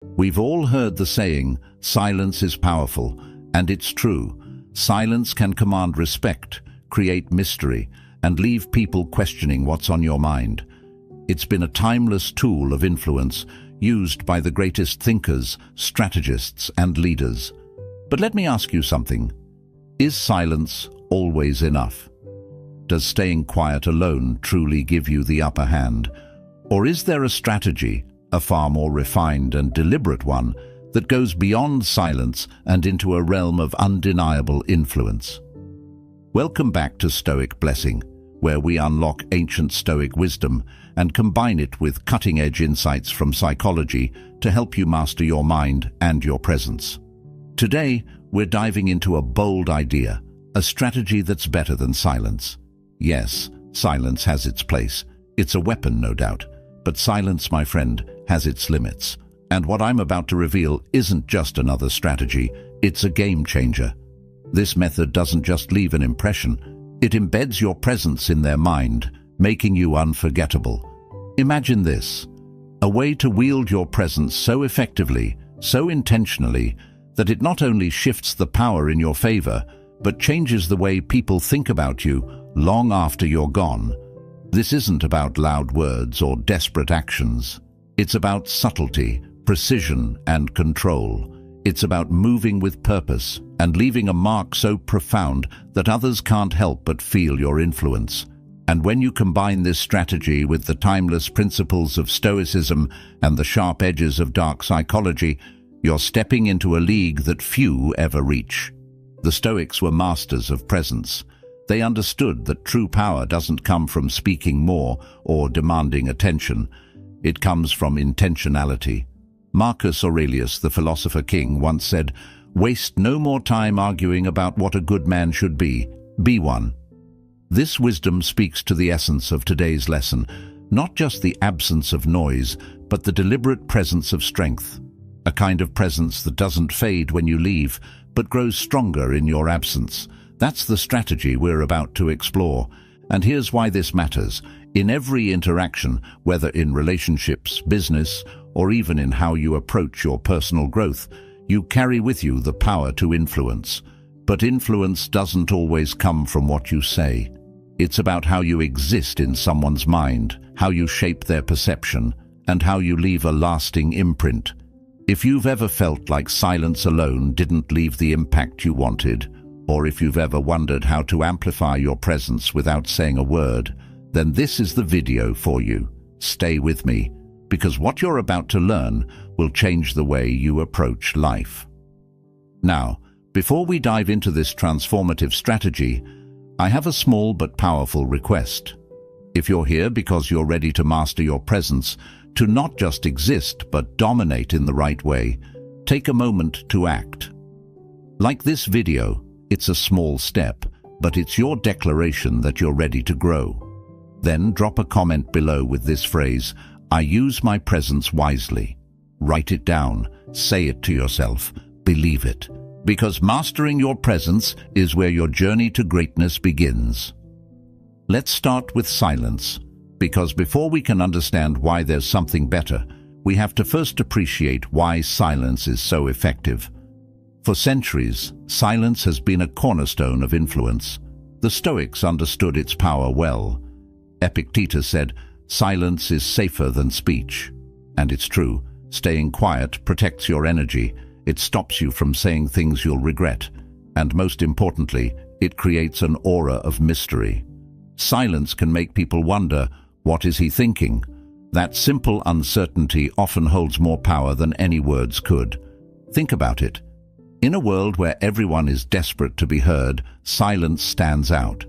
We've all heard the saying, silence is powerful, and it's true. Silence can command respect, create mystery, and leave people questioning what's on your mind. It's been a timeless tool of influence used by the greatest thinkers, strategists, and leaders. But let me ask you something. Is silence always enough? Does staying quiet alone truly give you the upper hand? Or is there a strategy, a far more refined and deliberate one, that goes beyond silence and into a realm of undeniable influence? Welcome back to Stoic Blessing, where we unlock ancient Stoic wisdom and combine it with cutting-edge insights from psychology to help you master your mind and your presence. Today, we're diving into a bold idea, a strategy that's better than silence. Yes, silence has its place. It's a weapon, no doubt. But silence, my friend, has its limits. And what I'm about to reveal isn't just another strategy, it's a game changer. This method doesn't just leave an impression, it embeds your presence in their mind, making you unforgettable. Imagine this, a way to wield your presence so effectively, so intentionally, that it not only shifts the power in your favor, but changes the way people think about you long after you're gone. This isn't about loud words or desperate actions. It's about subtlety, precision, and control. It's about moving with purpose and leaving a mark so profound that others can't help but feel your influence. And when you combine this strategy with the timeless principles of Stoicism and the sharp edges of dark psychology, you're stepping into a league that few ever reach. The Stoics were masters of presence. They understood that true power doesn't come from speaking more or demanding attention. It comes from intentionality. Marcus Aurelius, the philosopher king, once said, "Waste no more time arguing about what a good man should be one." This wisdom speaks to the essence of today's lesson, not just the absence of noise, but the deliberate presence of strength. A kind of presence that doesn't fade when you leave, but grows stronger in your absence. That's the strategy we're about to explore. And here's why this matters. In every interaction, whether in relationships, business, or even in how you approach your personal growth, you carry with you the power to influence. But influence doesn't always come from what you say. It's about how you exist in someone's mind, how you shape their perception, and how you leave a lasting imprint. If you've ever felt like silence alone didn't leave the impact you wanted, or if you've ever wondered how to amplify your presence without saying a word, then this is the video for you. Stay with me, because what you're about to learn will change the way you approach life. Now, before we dive into this transformative strategy, I have a small but powerful request. If you're here because you're ready to master your presence, to not just exist but dominate in the right way, take a moment to act. Like this video, it's a small step, but it's your declaration that you're ready to grow. Then drop a comment below with this phrase, "I use my presence wisely." Write it down, say it to yourself, believe it. Because mastering your presence is where your journey to greatness begins. Let's start with silence, because before we can understand why there's something better, we have to first appreciate why silence is so effective. For centuries, silence has been a cornerstone of influence. The Stoics understood its power well. Epictetus said, "Silence is safer than speech." And it's true, staying quiet protects your energy. It stops you from saying things you'll regret. And most importantly, it creates an aura of mystery. Silence can make people wonder, what is he thinking? That simple uncertainty often holds more power than any words could. Think about it. In a world where everyone is desperate to be heard, silence stands out.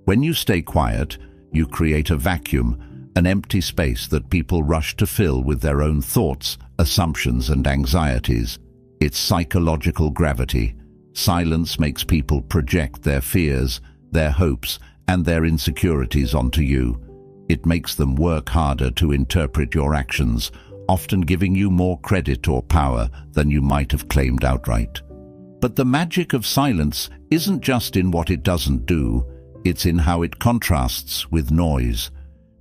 When you stay quiet, you create a vacuum, an empty space that people rush to fill with their own thoughts, assumptions, and anxieties. It's psychological gravity. Silence makes people project their fears, their hopes, and their insecurities onto you. It makes them work harder to interpret your actions, often giving you more credit or power than you might have claimed outright. But the magic of silence isn't just in what it doesn't do, it's in how it contrasts with noise.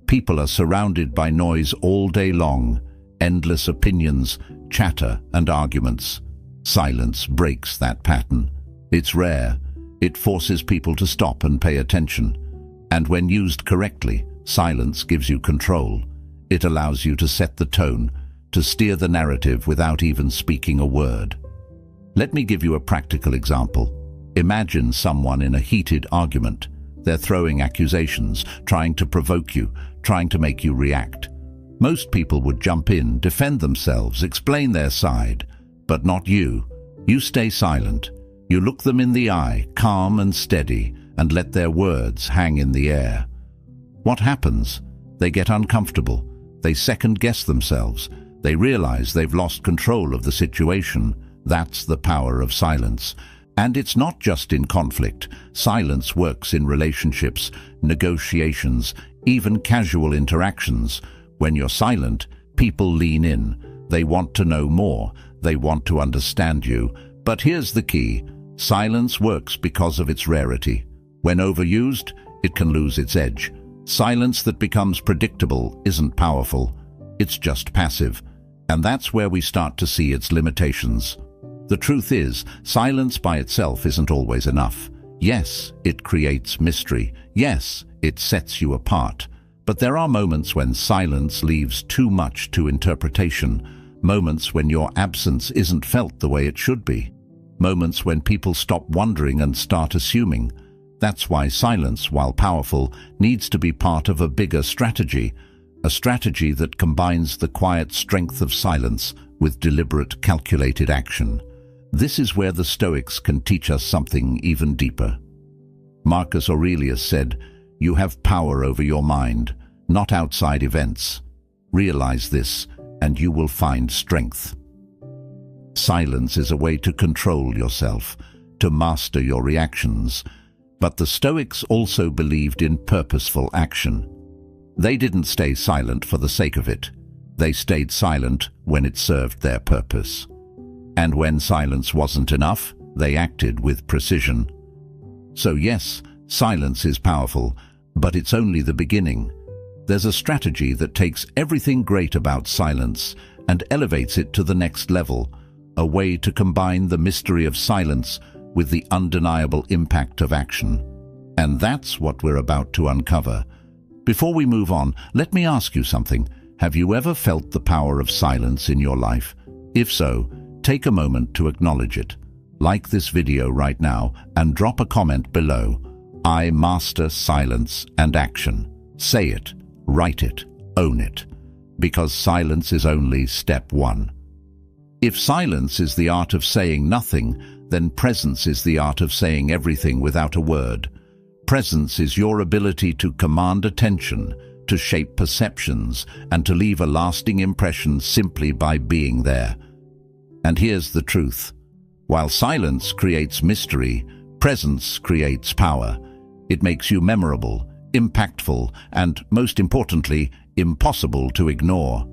People are surrounded by noise all day long, endless opinions, chatter, and arguments. Silence breaks that pattern. It's rare. It forces people to stop and pay attention. And when used correctly, silence gives you control. It allows you to set the tone, to steer the narrative without even speaking a word. Let me give you a practical example. Imagine someone in a heated argument. They're throwing accusations, trying to provoke you, trying to make you react. Most people would jump in, defend themselves, explain their side. But not you. You stay silent. You look them in the eye, calm and steady, and let their words hang in the air. What happens? They get uncomfortable. They second-guess themselves. They realize they've lost control of the situation. That's the power of silence. And it's not just in conflict. Silence works in relationships, negotiations, even casual interactions. When you're silent, people lean in. They want to know more. They want to understand you. But here's the key. Silence works because of its rarity. When overused, it can lose its edge. Silence that becomes predictable isn't powerful. It's just passive. And that's where we start to see its limitations. The truth is, silence by itself isn't always enough. Yes, it creates mystery. Yes, it sets you apart. But there are moments when silence leaves too much to interpretation. Moments when your absence isn't felt the way it should be. Moments when people stop wondering and start assuming. That's why silence, while powerful, needs to be part of a bigger strategy. A strategy that combines the quiet strength of silence with deliberate, calculated action. This is where the Stoics can teach us something even deeper. Marcus Aurelius said, "You have power over your mind, not outside events. Realize this, and you will find strength." Silence is a way to control yourself, to master your reactions. But the Stoics also believed in purposeful action. They didn't stay silent for the sake of it. They stayed silent when it served their purpose. And when silence wasn't enough, they acted with precision. So yes, silence is powerful, but it's only the beginning. There's a strategy that takes everything great about silence and elevates it to the next level, a way to combine the mystery of silence with the undeniable impact of action. And that's what we're about to uncover. Before we move on, let me ask you something. Have you ever felt the power of silence in your life? If so, take a moment to acknowledge it. Like this video right now and drop a comment below. I master silence and action. Say it, write it, own it. Because silence is only step one. If silence is the art of saying nothing, then presence is the art of saying everything without a word. Presence is your ability to command attention, to shape perceptions, and to leave a lasting impression simply by being there. And here's the truth. While silence creates mystery, presence creates power. It makes you memorable, impactful, and, most importantly, impossible to ignore.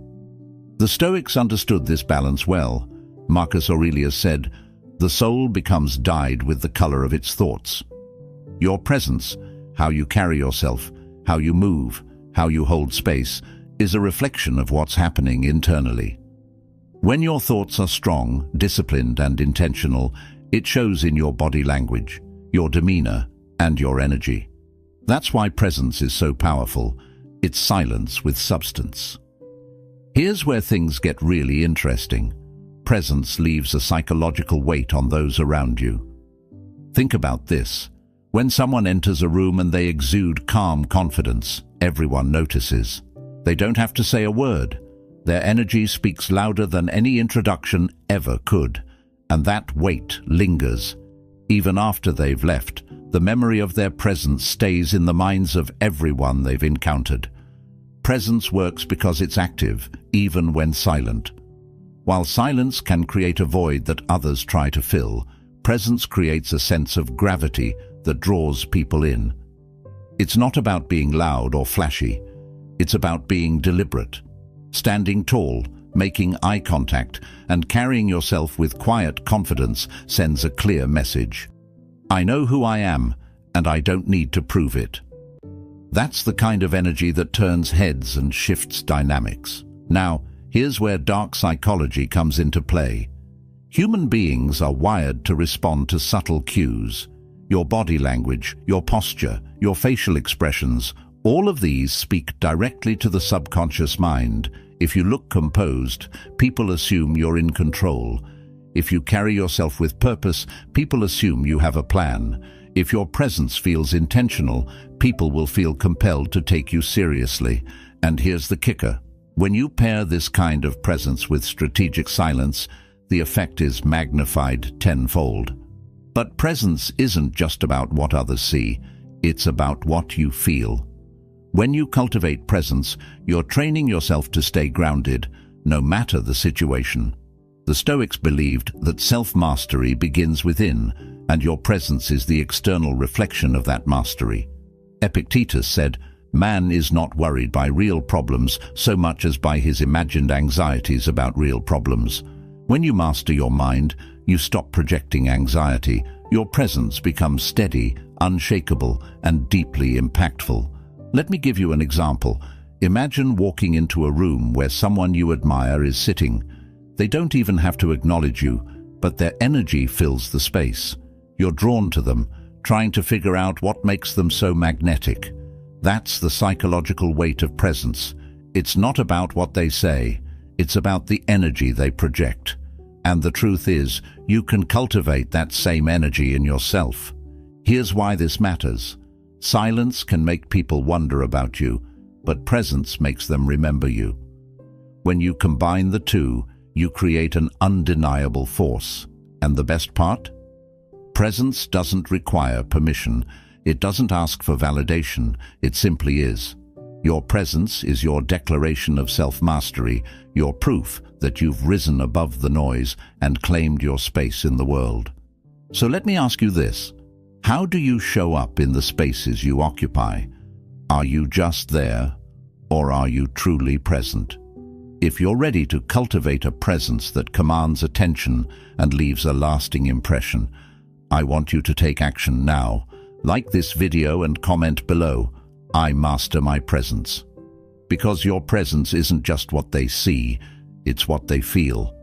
The Stoics understood this balance well. Marcus Aurelius said, "The soul becomes dyed with the color of its thoughts." Your presence, how you carry yourself, how you move, how you hold space, is a reflection of what's happening internally. When your thoughts are strong, disciplined, and intentional, it shows in your body language, your demeanor, and your energy. That's why presence is so powerful. It's silence with substance. Here's where things get really interesting. Presence leaves a psychological weight on those around you. Think about this. When someone enters a room and they exude calm confidence, everyone notices. They don't have to say a word. Their energy speaks louder than any introduction ever could. And that weight lingers. Even after they've left, the memory of their presence stays in the minds of everyone they've encountered. Presence works because it's active, even when silent. While silence can create a void that others try to fill, presence creates a sense of gravity that draws people in. It's not about being loud or flashy. It's about being deliberate. Standing tall, making eye contact, and carrying yourself with quiet confidence sends a clear message. I know who I am, and I don't need to prove it. That's the kind of energy that turns heads and shifts dynamics. Now, Here's where dark psychology comes into play. Human beings are wired to respond to subtle cues. Your body language, your posture, your facial expressions, all of these speak directly to the subconscious mind. If you look composed, people assume you're in control. If you carry yourself with purpose, people assume you have a plan. If your presence feels intentional, people will feel compelled to take you seriously. And here's the kicker. When you pair this kind of presence with strategic silence, the effect is magnified tenfold. But presence isn't just about what others see, it's about what you feel. When you cultivate presence, you're training yourself to stay grounded, no matter the situation. The Stoics believed that self-mastery begins within, and your presence is the external reflection of that mastery. Epictetus said, "Man is not worried by real problems so much as by his imagined anxieties about real problems." When you master your mind, you stop projecting anxiety. Your presence becomes steady, unshakable, and deeply impactful. Let me give you an example. Imagine walking into a room where someone you admire is sitting. They don't even have to acknowledge you, but their energy fills the space. You're drawn to them, trying to figure out what makes them so magnetic. That's the psychological weight of presence. It's not about what they say, it's about the energy they project. And the truth is, you can cultivate that same energy in yourself. Here's why this matters. Silence can make people wonder about you, but presence makes them remember you. When you combine the two, you create an undeniable force. And the best part? Presence doesn't require permission. It doesn't ask for validation. It simply is. Your presence is your declaration of self-mastery, your proof that you've risen above the noise and claimed your space in the world. So let me ask you this. How do you show up in the spaces you occupy? Are you just there, or are you truly present? If you're ready to cultivate a presence that commands attention and leaves a lasting impression, I want you to take action now. Like this video and comment below, "I master my presence." Because your presence isn't just what they see, it's what they feel.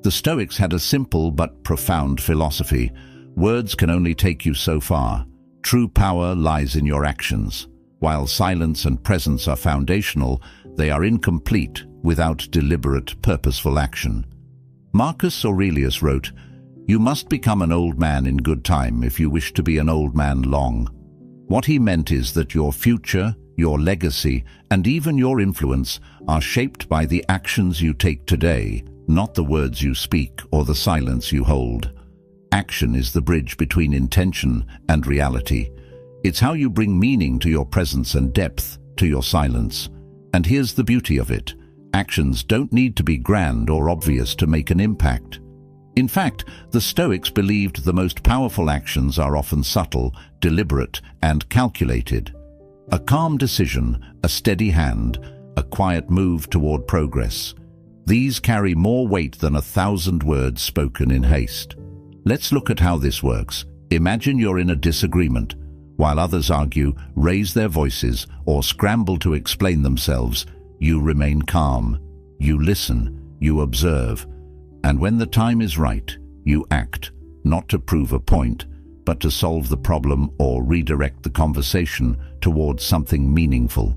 The Stoics had a simple but profound philosophy. Words can only take you so far. True power lies in your actions. While silence and presence are foundational, they are incomplete without deliberate, purposeful action. Marcus Aurelius wrote, "You must become an old man in good time if you wish to be an old man long." What he meant is that your future, your legacy, and even your influence are shaped by the actions you take today, not the words you speak or the silence you hold. Action is the bridge between intention and reality. It's how you bring meaning to your presence and depth to your silence. And here's the beauty of it. Actions don't need to be grand or obvious to make an impact. In fact, the Stoics believed the most powerful actions are often subtle, deliberate, and calculated. A calm decision, a steady hand, a quiet move toward progress. These carry more weight than 1,000 words spoken in haste. Let's look at how this works. Imagine you're in a disagreement. While others argue, raise their voices, or scramble to explain themselves, you remain calm. You listen, you observe. And when the time is right, you act, not to prove a point, but to solve the problem or redirect the conversation towards something meaningful.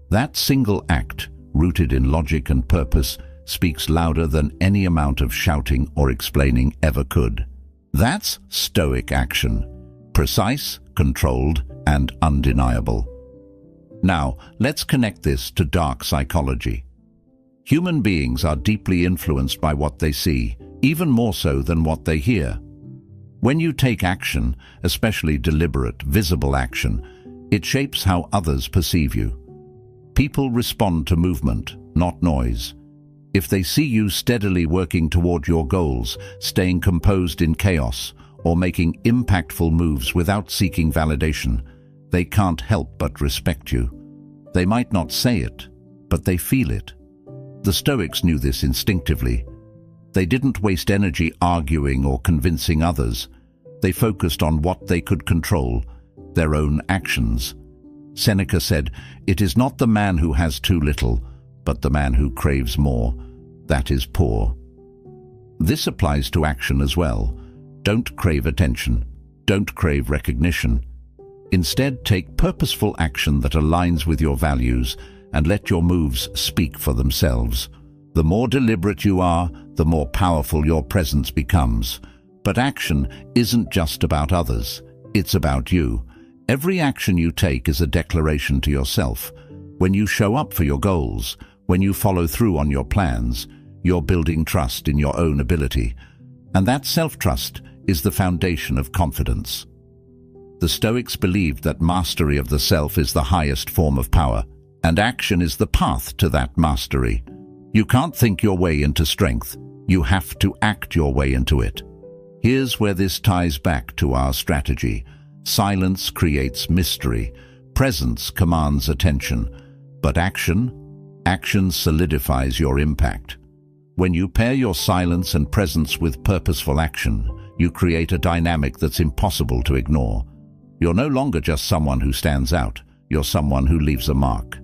That single act, rooted in logic and purpose, speaks louder than any amount of shouting or explaining ever could. That's Stoic action. Precise, controlled, and undeniable. Now, let's connect this to dark psychology. Human beings are deeply influenced by what they see, even more so than what they hear. When you take action, especially deliberate, visible action, it shapes how others perceive you. People respond to movement, not noise. If they see you steadily working toward your goals, staying composed in chaos, or making impactful moves without seeking validation, they can't help but respect you. They might not say it, but they feel it. The Stoics knew this instinctively. They didn't waste energy arguing or convincing others. They focused on what they could control, their own actions. Seneca said, "It is not the man who has too little, but the man who craves more, that is poor. This applies to action as well. Don't crave attention. Don't crave recognition. Instead, take purposeful action that aligns with your values and let your moves speak for themselves. The more deliberate you are, the more powerful your presence becomes. But action isn't just about others. It's about you. Every action you take is a declaration to yourself. When you show up for your goals, when you follow through on your plans, you're building trust in your own ability. And that self-trust is the foundation of confidence. The Stoics believed that mastery of the self is the highest form of power, and action is the path to that mastery. You can't think your way into strength. You have to act your way into it. Here's where this ties back to our strategy. Silence creates mystery. Presence commands attention. But action solidifies your impact. When you pair your silence and presence with purposeful action, you create a dynamic that's impossible to ignore. You're no longer just someone who stands out. You're someone who leaves a mark.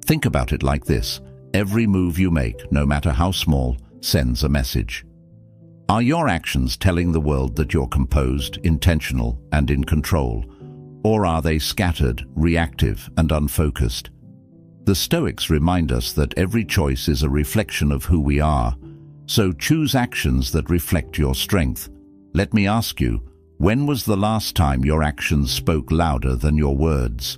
Think about it like this. Every move you make, no matter how small, sends a message. Are your actions telling the world that you're composed, intentional, and in control? Or are they scattered, reactive, and unfocused? The Stoics remind us that every choice is a reflection of who we are. So choose actions that reflect your strength. Let me ask you, when was the last time your actions spoke louder than your words?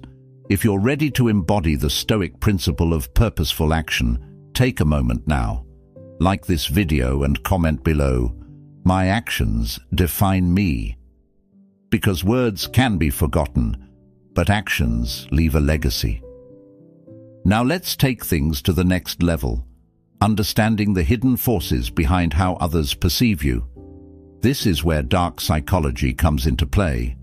If you're ready to embody the Stoic principle of purposeful action, take a moment now. Like this video and comment below, "My actions define me." Because words can be forgotten, but actions leave a legacy. Now let's take things to the next level, understanding the hidden forces behind how others perceive you. This is where dark psychology comes into play.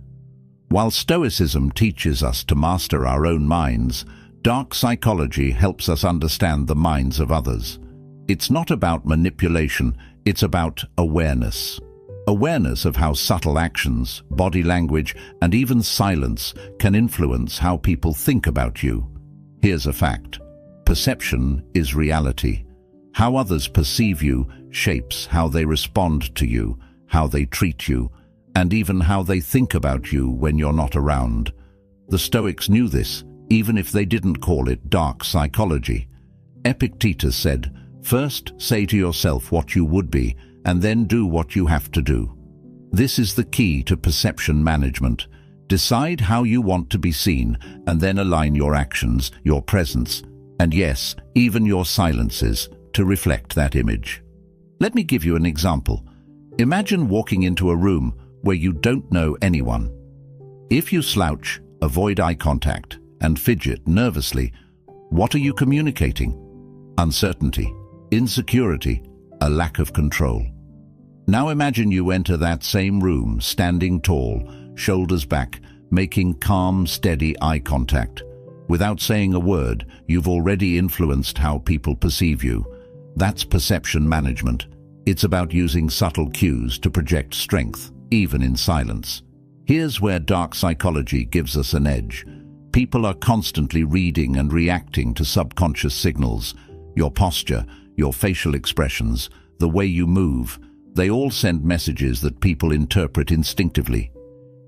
While Stoicism teaches us to master our own minds, dark psychology helps us understand the minds of others. It's not about manipulation, it's about awareness. Awareness of how subtle actions, body language, and even silence can influence how people think about you. Here's a fact. Perception is reality. How others perceive you shapes how they respond to you, how they treat you, and even how they think about you when you're not around. The Stoics knew this, even if they didn't call it dark psychology. Epictetus said, "First say to yourself what you would be, and then do what you have to do." This is the key to perception management. Decide how you want to be seen, and then align your actions, your presence, and yes, even your silences, to reflect that image. Let me give you an example. Imagine walking into a room where you don't know anyone. If you slouch, avoid eye contact, and fidget nervously, what are you communicating? Uncertainty, insecurity, a lack of control. Now imagine you enter that same room, standing tall, shoulders back, making calm, steady eye contact. Without saying a word, you've already influenced how people perceive you. That's perception management. It's about using subtle cues to project strength, even in silence. Here's where dark psychology gives us an edge. People are constantly reading and reacting to subconscious signals. Your posture, your facial expressions, the way you move, they all send messages that people interpret instinctively.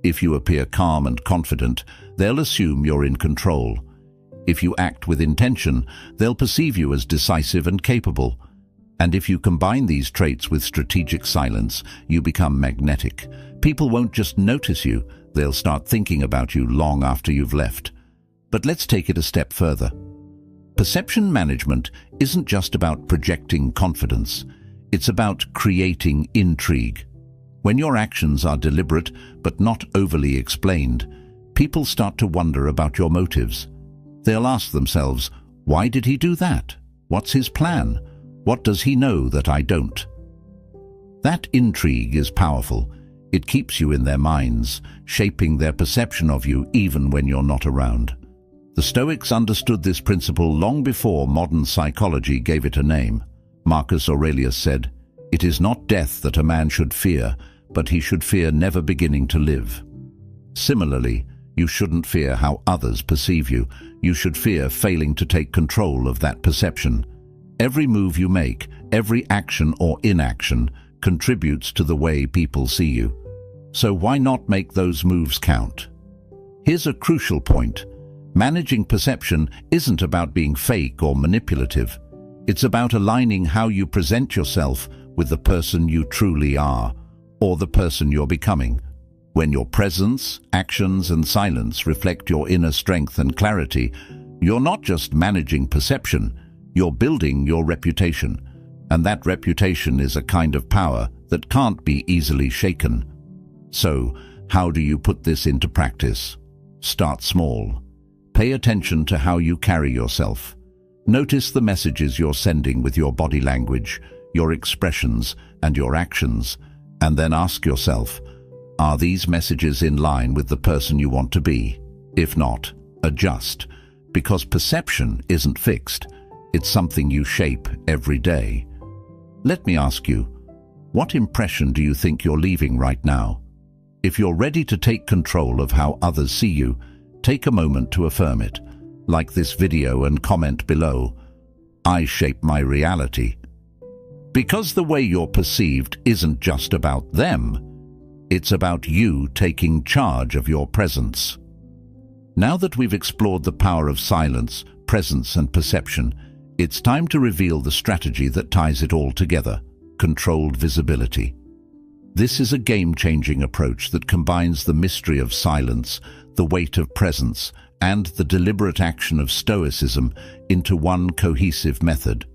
If you appear calm and confident, they'll assume you're in control. If you act with intention, they'll perceive you as decisive and capable. And if you combine these traits with strategic silence, you become magnetic. People won't just notice you, they'll start thinking about you long after you've left. But let's take it a step further. Perception management isn't just about projecting confidence. It's about creating intrigue. When your actions are deliberate but not overly explained, people start to wonder about your motives. They'll ask themselves, why did he do that? What's his plan? What does he know that I don't? That intrigue is powerful. It keeps you in their minds, shaping their perception of you even when you're not around. The Stoics understood this principle long before modern psychology gave it a name. Marcus Aurelius said, "It is not death that a man should fear, but he should fear never beginning to live." Similarly, You shouldn't fear how others perceive you. You should fear failing to take control of that perception. Every move you make, every action or inaction, contributes to the way people see you. So why not make those moves count? Here's a crucial point. Managing perception isn't about being fake or manipulative. It's about aligning how you present yourself with the person you truly are, or the person you're becoming. When your presence, actions, and silence reflect your inner strength and clarity, you're not just managing perception, you're building your reputation. And that reputation is a kind of power that can't be easily shaken. So, how do you put this into practice? Start small. Pay attention to how you carry yourself. Notice the messages you're sending with your body language, your expressions, and your actions, and then ask yourself, are these messages in line with the person you want to be? If not, adjust, because perception isn't fixed. It's something you shape every day. Let me ask you, what impression do you think you're leaving right now? If you're ready to take control of how others see you, take a moment to affirm it. Like this video and comment below, I shape my reality. Because the way you're perceived isn't just about them. It's about you taking charge of your presence. Now that we've explored the power of silence, presence, and perception, it's time to reveal the strategy that ties it all together: controlled visibility. This is a game-changing approach that combines the mystery of silence, the weight of presence, and the deliberate action of Stoicism into one cohesive method.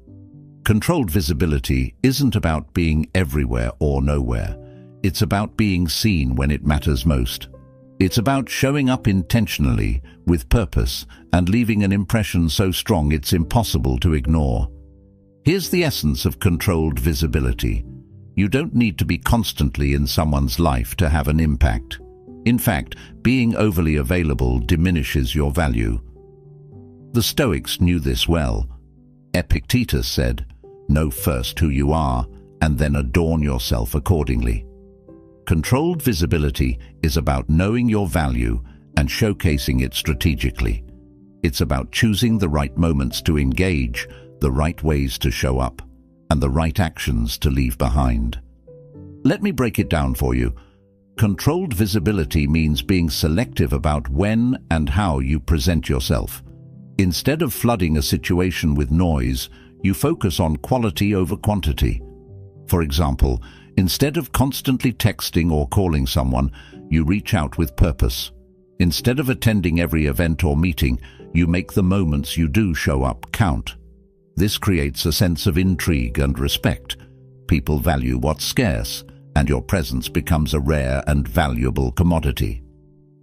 Controlled visibility isn't about being everywhere or nowhere. It's about being seen when it matters most. It's about showing up intentionally, with purpose, and leaving an impression so strong it's impossible to ignore. Here's the essence of controlled visibility. You don't need to be constantly in someone's life to have an impact. In fact, being overly available diminishes your value. The Stoics knew this well. Epictetus said, "Know first who you are, and then adorn yourself accordingly." Controlled visibility is about knowing your value and showcasing it strategically. It's about choosing the right moments to engage, the right ways to show up, and the right actions to leave behind. Let me break it down for you. Controlled visibility means being selective about when and how you present yourself. Instead of flooding a situation with noise, you focus on quality over quantity. For example, instead of constantly texting or calling someone, you reach out with purpose. Instead of attending every event or meeting, you make the moments you do show up count. This creates a sense of intrigue and respect. People value what's scarce, and your presence becomes a rare and valuable commodity.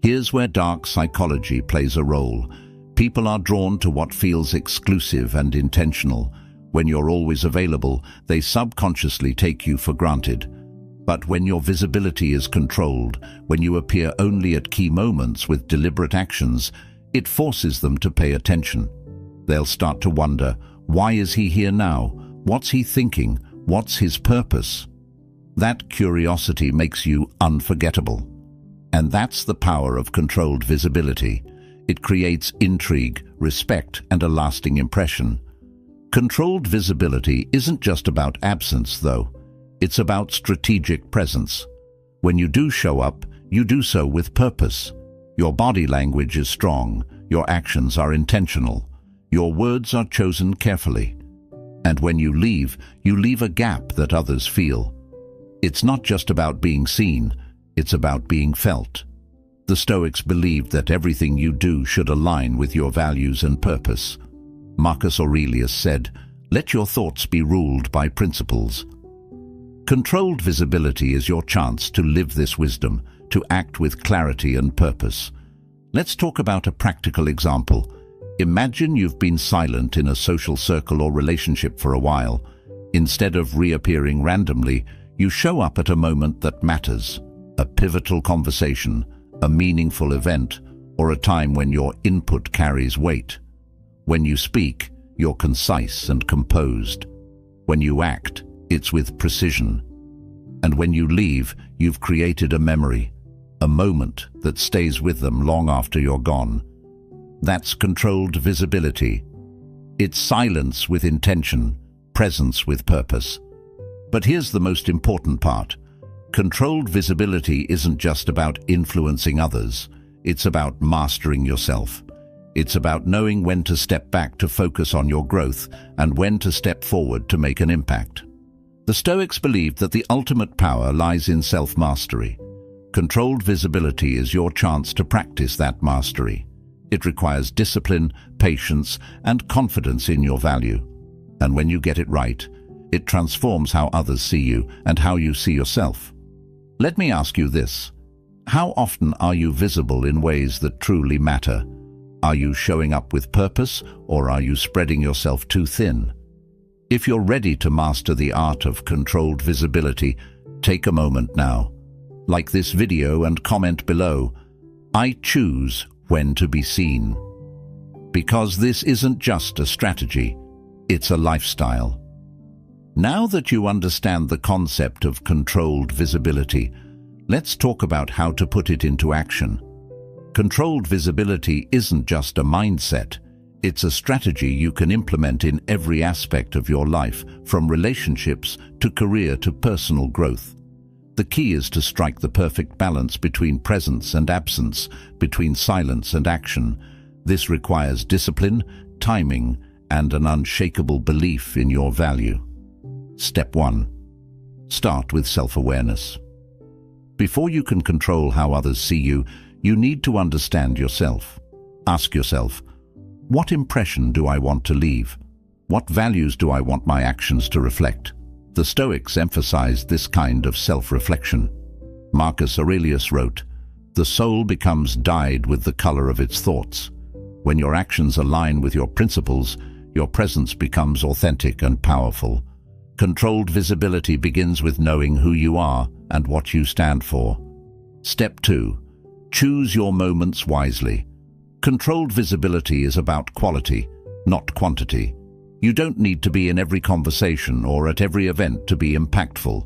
Here's where dark psychology plays a role. People are drawn to what feels exclusive and intentional. When you're always available, they subconsciously take you for granted. But when your visibility is controlled, when you appear only at key moments with deliberate actions, it forces them to pay attention. They'll start to wonder, why is he here now? What's he thinking? What's his purpose? That curiosity makes you unforgettable. And that's the power of controlled visibility. It creates intrigue, respect, and a lasting impression. Controlled visibility isn't just about absence, though. It's about strategic presence. When you do show up, you do so with purpose. Your body language is strong, your actions are intentional, your words are chosen carefully. And when you leave a gap that others feel. It's not just about being seen, it's about being felt. The Stoics believed that everything you do should align with your values and purpose. Marcus Aurelius said, "Let your thoughts be ruled by principles." Controlled visibility is your chance to live this wisdom, to act with clarity and purpose. Let's talk about a practical example. Imagine you've been silent in a social circle or relationship for a while. Instead of reappearing randomly, you show up at a moment that matters, a pivotal conversation, a meaningful event, or a time when your input carries weight. When you speak, you're concise and composed. When you act, it's with precision. And when you leave, you've created a memory, a moment that stays with them long after you're gone. That's controlled visibility. It's silence with intention, presence with purpose. But here's the most important part. Controlled visibility isn't just about influencing others. It's about mastering yourself. It's about knowing when to step back to focus on your growth and when to step forward to make an impact. The Stoics believed that the ultimate power lies in self-mastery. Controlled visibility is your chance to practice that mastery. It requires discipline, patience, and confidence in your value. And when you get it right, it transforms how others see you and how you see yourself. Let me ask you this. How often are you visible in ways that truly matter? Are you showing up with purpose, or are you spreading yourself too thin? If you're ready to master the art of controlled visibility, take a moment now. Like this video and comment below. I choose when to be seen. Because this isn't just a strategy, it's a lifestyle. Now that you understand the concept of controlled visibility, let's talk about how to put it into action. Controlled visibility isn't just a mindset. It's a strategy you can implement in every aspect of your life, from relationships to career to personal growth. The key is to strike the perfect balance between presence and absence, between silence and action. This requires discipline, timing, and an unshakable belief in your value. Step 1. Start with self-awareness. Before you can control how others see you, you need to understand yourself. Ask yourself, what impression do I want to leave? What values do I want my actions to reflect? The Stoics emphasized this kind of self-reflection. Marcus Aurelius wrote, "The soul becomes dyed with the color of its thoughts." When your actions align with your principles, your presence becomes authentic and powerful. Controlled visibility begins with knowing who you are and what you stand for. Step 2. Choose your moments wisely. Controlled visibility is about quality, not quantity. You don't need to be in every conversation or at every event to be impactful.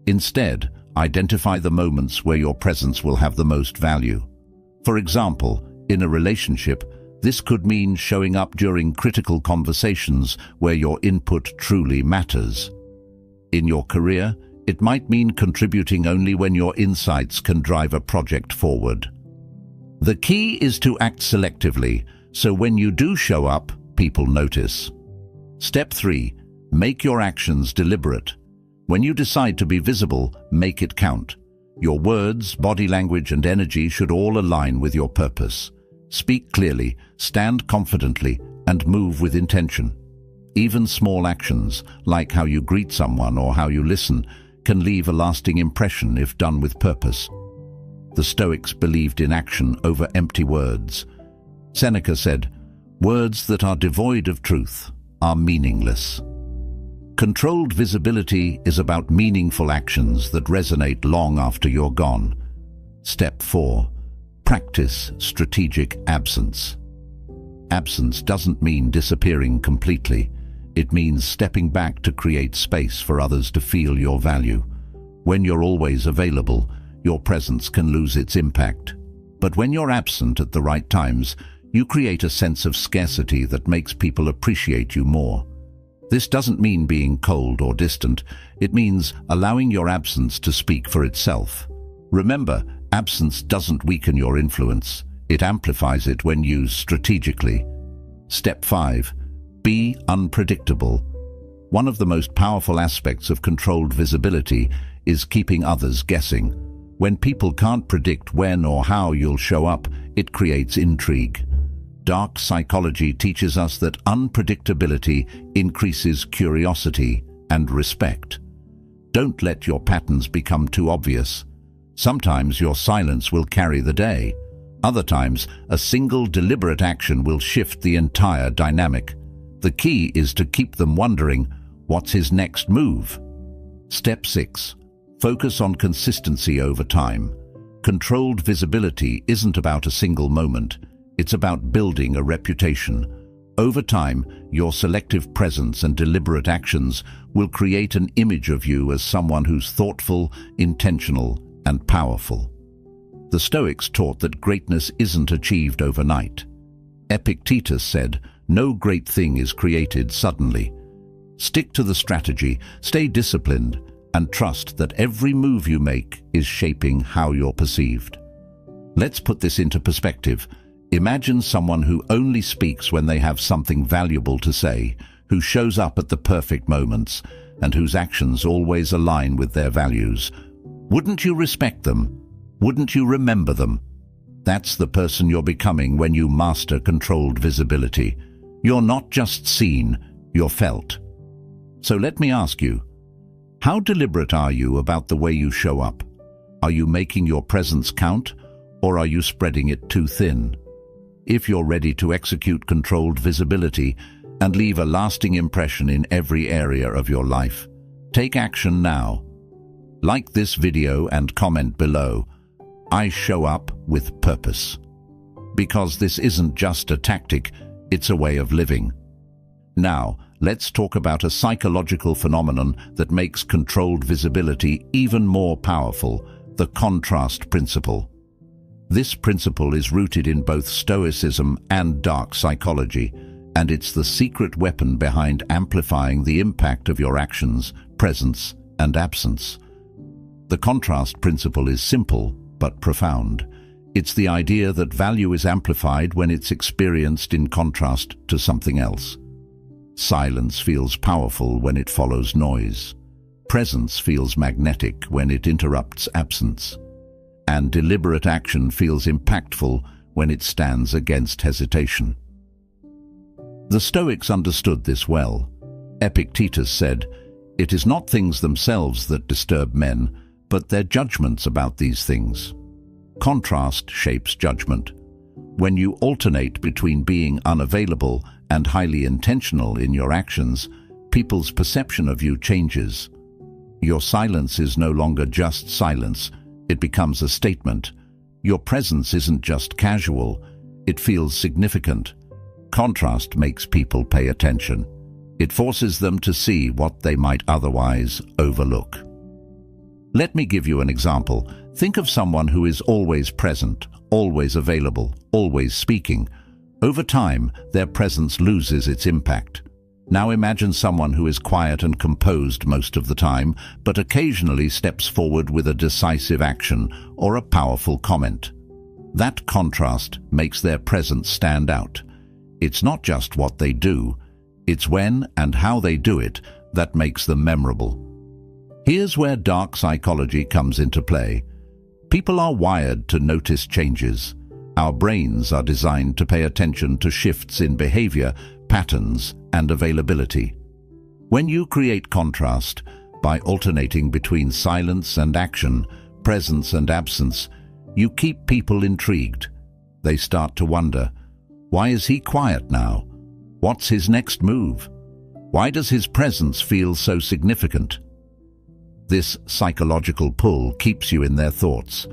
Instead, identify the moments where your presence will have the most value. For example, in a relationship, this could mean showing up during critical conversations where your input truly matters. In your career, it might mean contributing only when your insights can drive a project forward. The key is to act selectively, so when you do show up, people notice. Step 3. Make your actions deliberate. When you decide to be visible, make it count. Your words, body language, and energy should all align with your purpose. Speak clearly, stand confidently, and move with intention. Even small actions, like how you greet someone or how you listen, can leave a lasting impression if done with purpose. The Stoics believed in action over empty words. Seneca said, "Words that are devoid of truth are meaningless." Controlled visibility is about meaningful actions that resonate long after you're gone. Step 4. Practice strategic absence. Absence doesn't mean disappearing completely. It means stepping back to create space for others to feel your value. When you're always available, your presence can lose its impact. But when you're absent at the right times, you create a sense of scarcity that makes people appreciate you more. This doesn't mean being cold or distant. It means allowing your absence to speak for itself. Remember, absence doesn't weaken your influence. It amplifies it when used strategically. Step 5. Be unpredictable. One of the most powerful aspects of controlled visibility is keeping others guessing. When people can't predict when or how you'll show up, it creates intrigue. Dark psychology teaches us that unpredictability increases curiosity and respect. Don't let your patterns become too obvious. Sometimes your silence will carry the day. Other times, a single deliberate action will shift the entire dynamic. The key is to keep them wondering, what's his next move? Step 6. Focus on consistency over time. Controlled visibility isn't about a single moment. It's about building a reputation. Over time, your selective presence and deliberate actions will create an image of you as someone who's thoughtful, intentional, and powerful. The Stoics taught that greatness isn't achieved overnight. Epictetus said, "No great thing is created suddenly." Stick to the strategy, stay disciplined, and trust that every move you make is shaping how you're perceived. Let's put this into perspective. Imagine someone who only speaks when they have something valuable to say, who shows up at the perfect moments, and whose actions always align with their values. Wouldn't you respect them? Wouldn't you remember them? That's the person you're becoming when you master controlled visibility. You're not just seen, you're felt. So let me ask you, how deliberate are you about the way you show up? Are you making your presence count, or are you spreading it too thin? If you're ready to execute controlled visibility and leave a lasting impression in every area of your life, take action now. Like this video and comment below, "I show up with purpose." Because this isn't just a tactic, it's a way of living. Now, let's talk about a psychological phenomenon that makes controlled visibility even more powerful, the contrast principle. This principle is rooted in both Stoicism and dark psychology, and it's the secret weapon behind amplifying the impact of your actions, presence, and absence. The contrast principle is simple but profound. It's the idea that value is amplified when it's experienced in contrast to something else. Silence feels powerful when it follows noise. Presence feels magnetic when it interrupts absence. And deliberate action feels impactful when it stands against hesitation. The Stoics understood this well. Epictetus said, "It is not things themselves that disturb men, but their judgments about these things." Contrast shapes judgment. When you alternate between being unavailable and highly intentional in your actions, people's perception of you changes. Your silence is no longer just silence, it becomes a statement. Your presence isn't just casual, it feels significant. Contrast makes people pay attention. It forces them to see what they might otherwise overlook. Let me give you an example. Think of someone who is always present, always available, always speaking. Over time, their presence loses its impact. Now imagine someone who is quiet and composed most of the time, but occasionally steps forward with a decisive action or a powerful comment. That contrast makes their presence stand out. It's not just what they do, it's when and how they do it that makes them memorable. Here's where dark psychology comes into play. People are wired to notice changes. Our brains are designed to pay attention to shifts in behavior, patterns, and availability. When you create contrast, by alternating between silence and action, presence and absence, you keep people intrigued. They start to wonder, why is he quiet now? What's his next move? Why does his presence feel so significant? This psychological pull keeps you in their thoughts,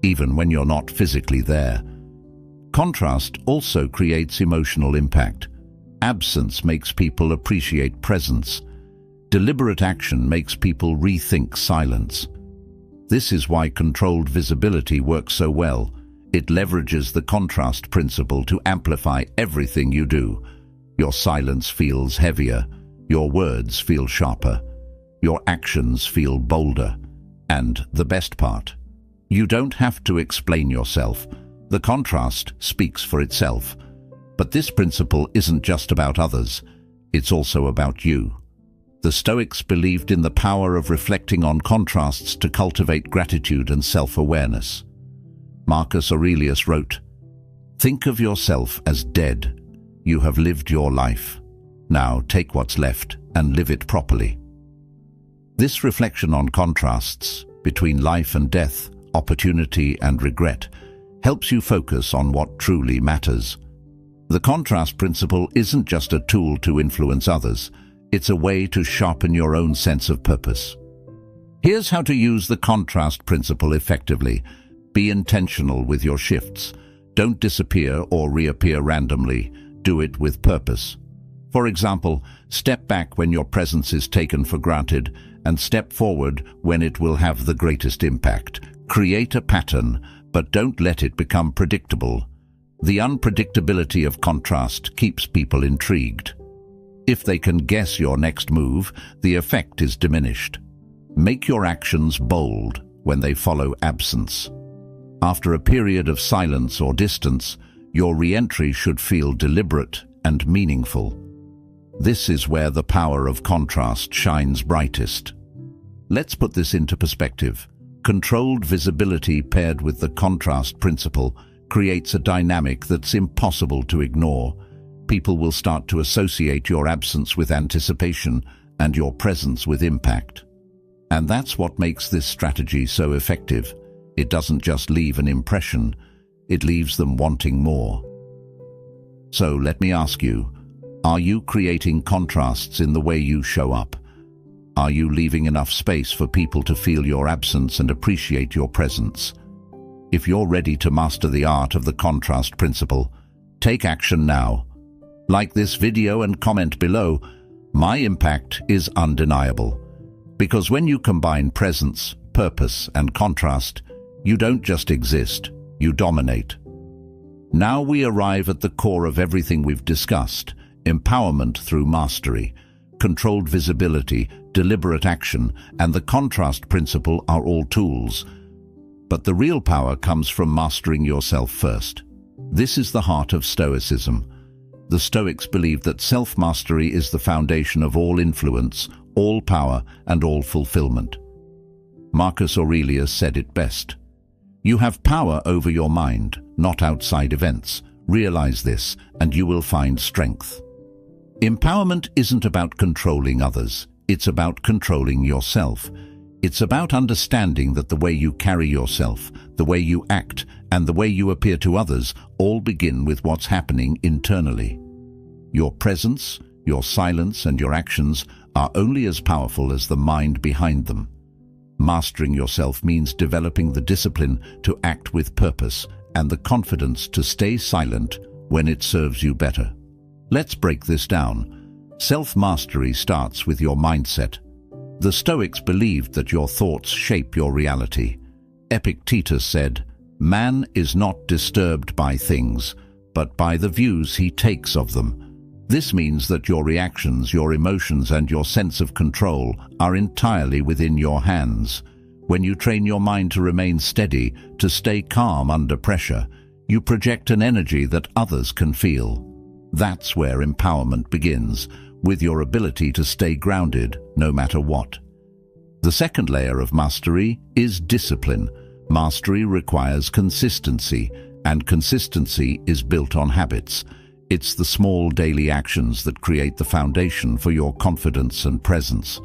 even when you're not physically there. Contrast also creates emotional impact. Absence makes people appreciate presence. Deliberate action makes people rethink silence. This is why controlled visibility works so well. It leverages the contrast principle to amplify everything you do. Your silence feels heavier, your words feel sharper, your actions feel bolder. And the best part, you don't have to explain yourself. The contrast speaks for itself. But this principle isn't just about others, it's also about you. The Stoics believed in the power of reflecting on contrasts to cultivate gratitude and self-awareness. Marcus Aurelius wrote, "Think of yourself as dead. You have lived your life. Now take what's left and live it properly." This reflection on contrasts between life and death, opportunity and regret, helps you focus on what truly matters. The contrast principle isn't just a tool to influence others, it's a way to sharpen your own sense of purpose. Here's how to use the contrast principle effectively. Be intentional with your shifts. Don't disappear or reappear randomly. Do it with purpose. For example, step back when your presence is taken for granted and step forward when it will have the greatest impact. Create a pattern, but don't let it become predictable. The unpredictability of contrast keeps people intrigued. If they can guess your next move, the effect is diminished. Make your actions bold when they follow absence. After a period of silence or distance, your re-entry should feel deliberate and meaningful. This is where the power of contrast shines brightest. Let's put this into perspective. Controlled visibility paired with the contrast principle creates a dynamic that's impossible to ignore. People will start to associate your absence with anticipation and your presence with impact. And that's what makes this strategy so effective. It doesn't just leave an impression, it leaves them wanting more. So let me ask you, are you creating contrasts in the way you show up? Are you leaving enough space for people to feel your absence and appreciate your presence? If you're ready to master the art of the contrast principle, take action now. Like this video and comment below. My impact is undeniable. Because when you combine presence, purpose, and contrast, you don't just exist, you dominate. Now we arrive at the core of everything we've discussed: empowerment through mastery. Controlled visibility, deliberate action, and the contrast principle are all tools. But the real power comes from mastering yourself first. This is the heart of Stoicism. The Stoics believed that self-mastery is the foundation of all influence, all power, and all fulfillment. Marcus Aurelius said it best: "You have power over your mind, not outside events. Realize this, and you will find strength." Empowerment isn't about controlling others. It's about controlling yourself. It's about understanding that the way you carry yourself, the way you act, and the way you appear to others all begin with what's happening internally. Your presence, your silence, and your actions are only as powerful as the mind behind them. Mastering yourself means developing the discipline to act with purpose and the confidence to stay silent when it serves you better. Let's break this down. Self-mastery starts with your mindset. The Stoics believed that your thoughts shape your reality. Epictetus said, "Man is not disturbed by things, but by the views he takes of them." This means that your reactions, your emotions, and your sense of control are entirely within your hands. When you train your mind to remain steady, to stay calm under pressure, you project an energy that others can feel. That's where empowerment begins, with your ability to stay grounded no matter what. The second layer of mastery is discipline. Mastery requires consistency, and consistency is built on habits. It's the small daily actions that create the foundation for your confidence and presence.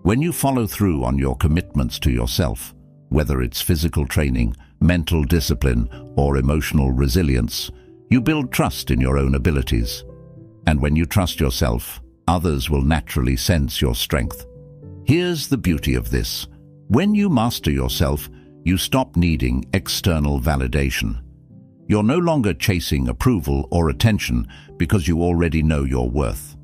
When you follow through on your commitments to yourself, whether it's physical training, mental discipline, or emotional resilience, you build trust in your own abilities. And when you trust yourself, others will naturally sense your strength. Here's the beauty of this. When you master yourself, you stop needing external validation. You're no longer chasing approval or attention because you already know your worth.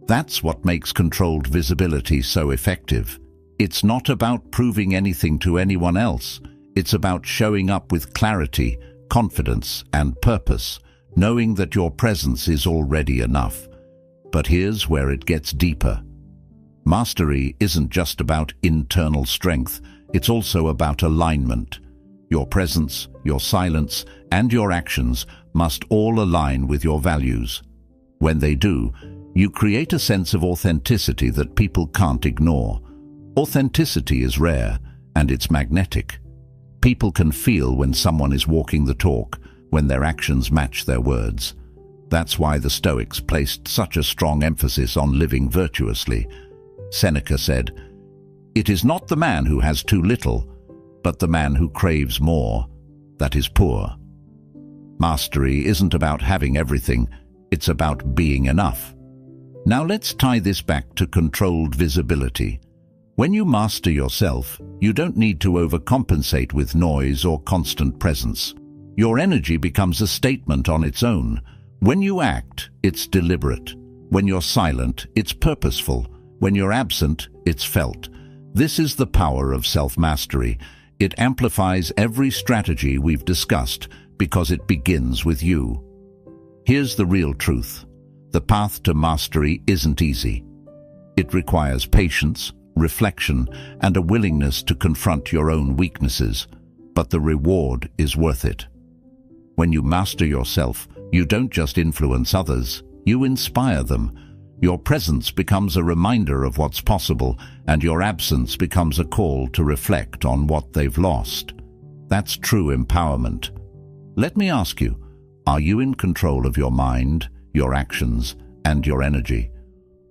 That's what makes controlled visibility so effective. It's not about proving anything to anyone else. It's about showing up with clarity, confidence, and purpose, knowing that your presence is already enough. But here's where it gets deeper. Mastery isn't just about internal strength, it's also about alignment. Your presence, your silence, and your actions must all align with your values. When they do, you create a sense of authenticity that people can't ignore. Authenticity is rare, and it's magnetic. People can feel when someone is walking the talk, when their actions match their words. That's why the Stoics placed such a strong emphasis on living virtuously. Seneca said, "It is not the man who has too little, but the man who craves more, that is poor." Mastery isn't about having everything, it's about being enough. Now let's tie this back to controlled visibility. When you master yourself, you don't need to overcompensate with noise or constant presence. Your energy becomes a statement on its own. When you act, it's deliberate. When you're silent, it's purposeful. When you're absent, it's felt. This is the power of self-mastery. It amplifies every strategy we've discussed because it begins with you. Here's the real truth. The path to mastery isn't easy. It requires patience, reflection, and a willingness to confront your own weaknesses, but the reward is worth it. When you master yourself, you don't just influence others, you inspire them. Your presence becomes a reminder of what's possible, and your absence becomes a call to reflect on what they've lost. That's true empowerment. Let me ask you, are you in control of your mind, your actions, and your energy?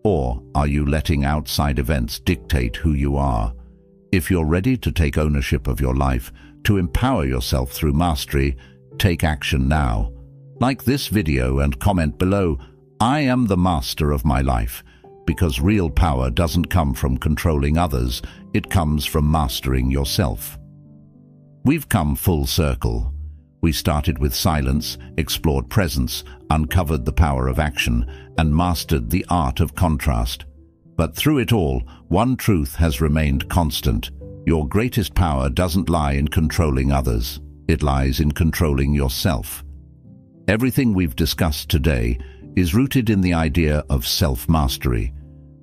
Or are you letting outside events dictate who you are? If you're ready to take ownership of your life, to empower yourself through mastery, take action now. Like this video and comment below, I am the master of my life, because real power doesn't come from controlling others, it comes from mastering yourself. We've come full circle. We started with silence, explored presence, uncovered the power of action, and mastered the art of contrast. But through it all, one truth has remained constant. Your greatest power doesn't lie in controlling others. It lies in controlling yourself. Everything we've discussed today is rooted in the idea of self-mastery.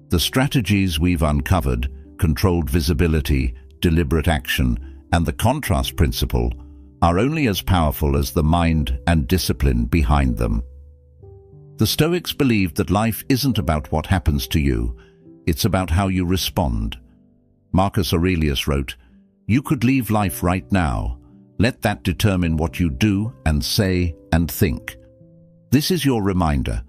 The strategies we've uncovered, controlled visibility, deliberate action, and the contrast principle, are only as powerful as the mind and discipline behind them. The Stoics believed that life isn't about what happens to you, it's about how you respond. Marcus Aurelius wrote, "You could leave life right now. Let that determine what you do and say and think." This is your reminder.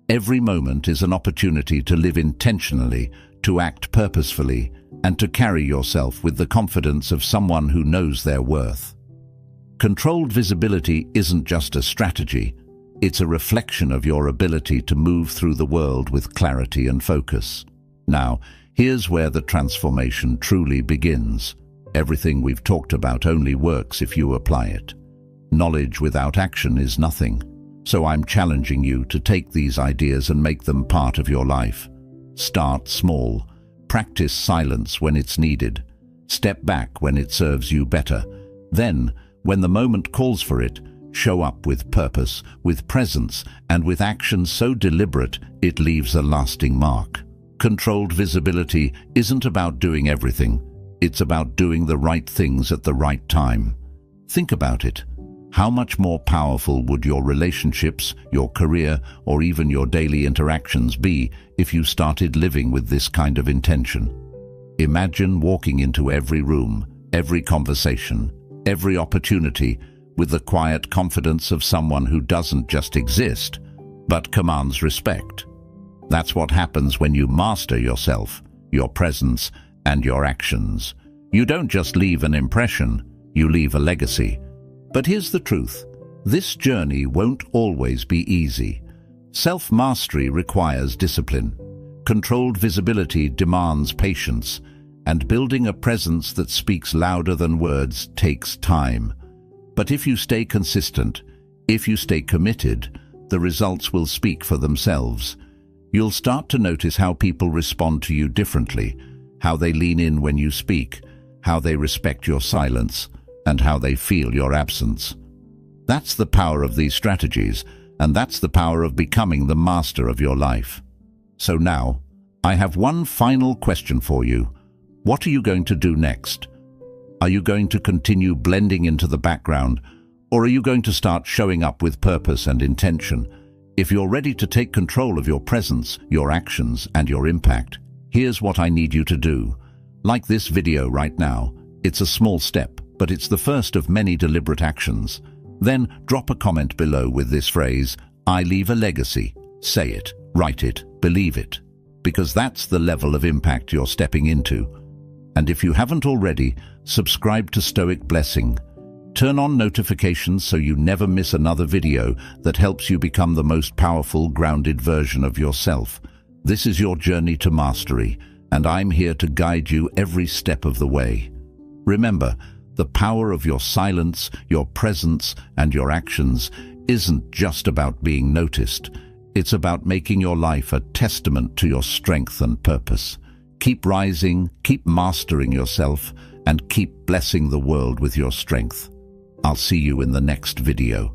Every moment is an opportunity to live intentionally, to act purposefully, and to carry yourself with the confidence of someone who knows their worth. Controlled visibility isn't just a strategy, it's a reflection of your ability to move through the world with clarity and focus. Now, here's where the transformation truly begins. Everything we've talked about only works if you apply it. Knowledge without action is nothing. So I'm challenging you to take these ideas and make them part of your life. Start small. Practice silence when it's needed. Step back when it serves you better. Then, when the moment calls for it, show up with purpose, with presence, and with action so deliberate it leaves a lasting mark. Controlled visibility isn't about doing everything. It's about doing the right things at the right time. Think about it. How much more powerful would your relationships, your career, or even your daily interactions be if you started living with this kind of intention? Imagine walking into every room, every conversation, every opportunity with the quiet confidence of someone who doesn't just exist, but commands respect. That's what happens when you master yourself, your presence, and your actions. You don't just leave an impression, you leave a legacy. But here's the truth. This journey won't always be easy. Self-mastery requires discipline. Controlled visibility demands patience. And building a presence that speaks louder than words takes time. But if you stay consistent, if you stay committed, the results will speak for themselves. You'll start to notice how people respond to you differently, how they lean in when you speak, how they respect your silence, and how they feel your absence. That's the power of these strategies, and that's the power of becoming the master of your life. So now, I have one final question for you. What are you going to do next? Are you going to continue blending into the background, or are you going to start showing up with purpose and intention? If you're ready to take control of your presence, your actions, and your impact, here's what I need you to do. Like this video right now, it's a small step, but it's the first of many deliberate actions. Then drop a comment below with this phrase, "I leave a legacy." Say it, write it, believe it, because that's the level of impact you're stepping into. And if you haven't already, subscribe to Stoic Blessing. Turn on notifications so you never miss another video that helps you become the most powerful, grounded version of yourself. This is your journey to mastery, and I'm here to guide you every step of the way. Remember, the power of your silence, your presence, and your actions isn't just about being noticed. It's about making your life a testament to your strength and purpose. Keep rising, keep mastering yourself, and keep blessing the world with your strength. I'll see you in the next video.